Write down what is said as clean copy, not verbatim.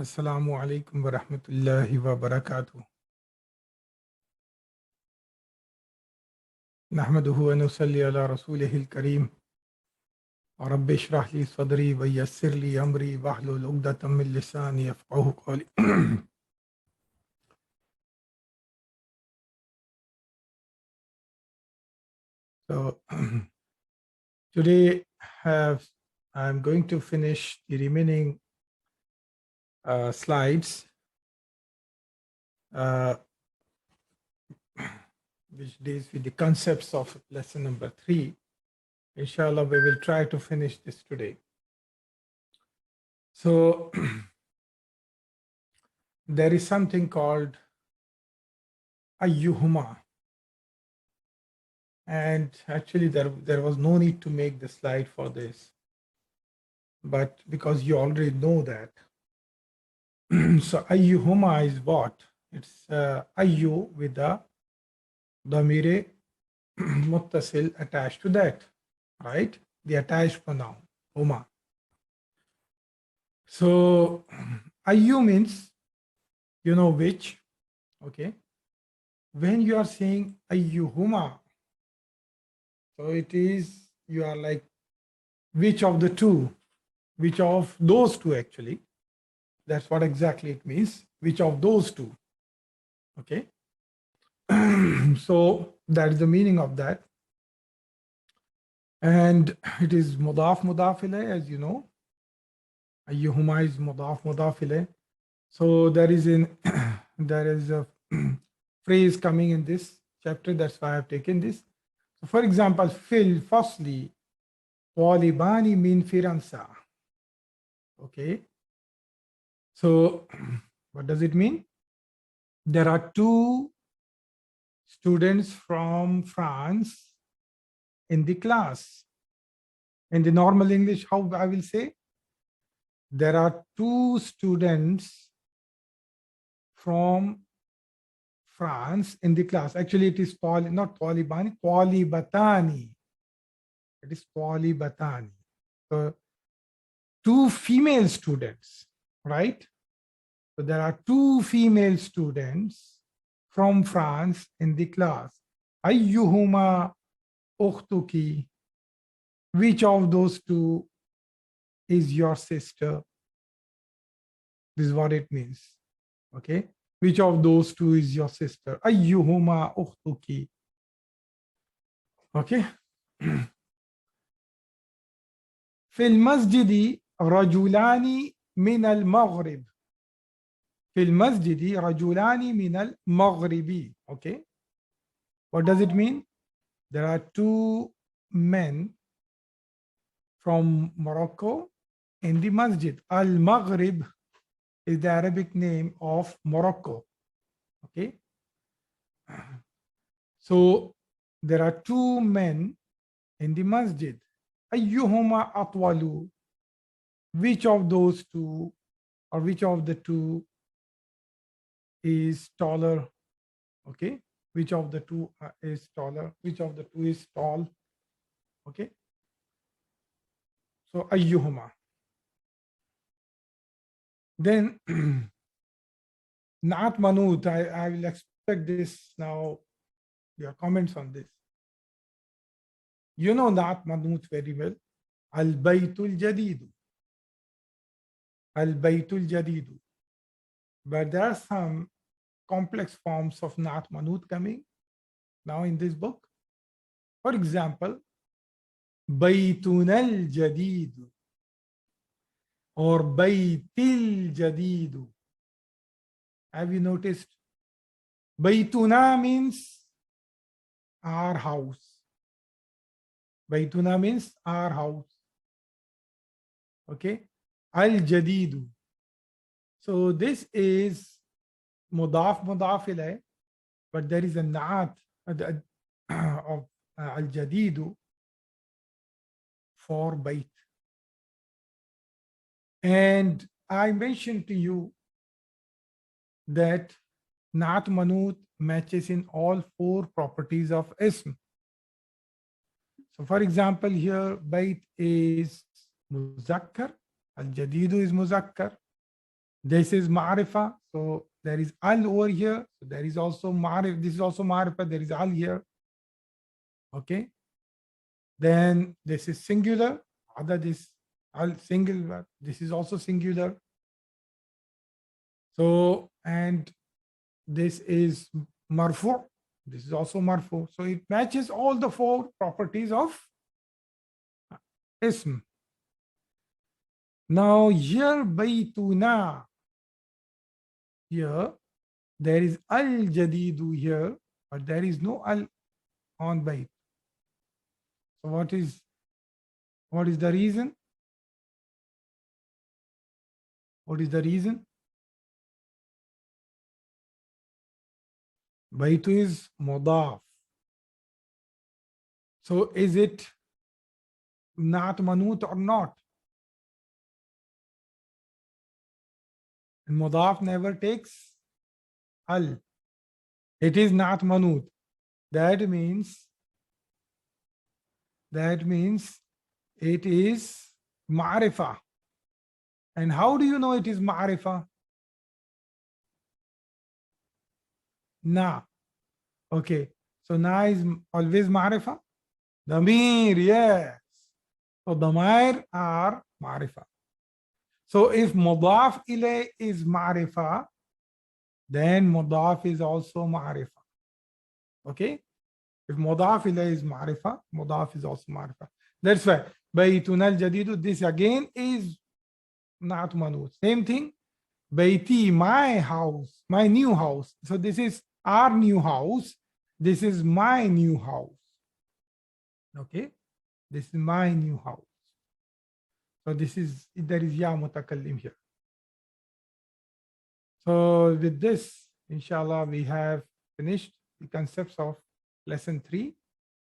Assalamu alaikum wa rahmatullahi wa barakatuh. Nahmaduhu wa nusalli ala rasulihil kareem. Wa rabbi shrah li sadri wa yassir li amri wahlul uqdatam min lisani yafqahu qawli. So today I'm going to finish the remaining slides which deals with the concepts of lesson number 3. Inshallah, we will try to finish this today. So there is something called Ayyuhuma. And actually there was no need to make the slide for this, but because you already know that. So Ayyuhuma is what? It's Ayyu with the Damire Muttasil attached to that, right? The attached pronoun, Huma. So Ayyu means, you know, which, okay? When you are saying Ayyuhuma, so it is, you are like, which of the two, which of those two actually. That's what exactly it means, which of those two, okay? So that is the meaning of that. And it is mudaf ilayh, as you know. Ayyuhuma is mudaf ilayh. So there is a phrase coming in this chapter, that's why I have taken this. So for example, fil fasli talibani min Firansa. Okay. So what does it mean? There are two students from France in the class. In the normal English, how I will say? There are two students from France in the class. Actually, it is not Talibani, Talibatani. It is Talibatani. So two female students, right? So there are two female students from France in the class. Ayyuhuma ukhtuki. Which of those two is your sister? This is what it means. Okay. Which of those two is your sister? Ayyuhuma ukhtuki. Okay. في المسجد رجلان من المغرب. في المسجد رجلان من المغرب. Okay. What does it mean? There are two men from Morocco in the masjid. Al-Maghrib is the Arabic name of Morocco. Okay. So there are two men in the masjid. Ayyuhuma atwalu. Which of those two, or which of the two is taller? Okay. Which of the two is taller? Which of the two is tall? Okay. So ayyuhuma. Then Naat Manut, I will expect this now, your comments on this. You know Naat Manut very well. Al-Baytul Jadidu. Al-Baytul Jadidu. But there are some complex forms of Naat Manut coming now in this book. For example, Baytun al-Jadidu or Baytil Jadidu. Have you noticed? Baytuna means our house. Baytuna means our house. Okay. Al-Jadidu. So this is mudaf ilayh, but there is a naat of al-Jadidu for bayt. And I mentioned to you that Naat Manut matches in all four properties of ism. So for example, here Bayt is Muzakkar, Al-Jadidu is Muzakkar, This is ma'rifa. So there is al over here. So there is also ma'rif. This is also ma'rifa. There is al here. Okay. Then this is singular. Other this al singular. This is also singular. So, and this is marfu. This is also marfu. So it matches all the four properties of ism. Now here baytuna. Here there is al jadidu here, but there is no al on bayt. So what is the reason? What is the reason? Baytu is mudaf. So is it not manut or not? And mudaf never takes al. It is not manut. That means it is ma'rifa. And how do you know it is ma'rifa? Na. Okay. So na is always ma'rifa. Damir, yes. So damair are ma'rifa. So if mudaf ilay is ma'rifa, then mudaf is also ma'rifa. Okay? If mudaf ilay is ma'rifa, mudaf is also ma'rifa. That's why baytuna al-jadidu, this again is not manut. Same thing. Bayti, my house, my new house. So this is our new house. This is my new house. Okay? This is my new house. So this is, there is ya mutakallim here. So with this, inshallah, we have finished the concepts of lesson 3.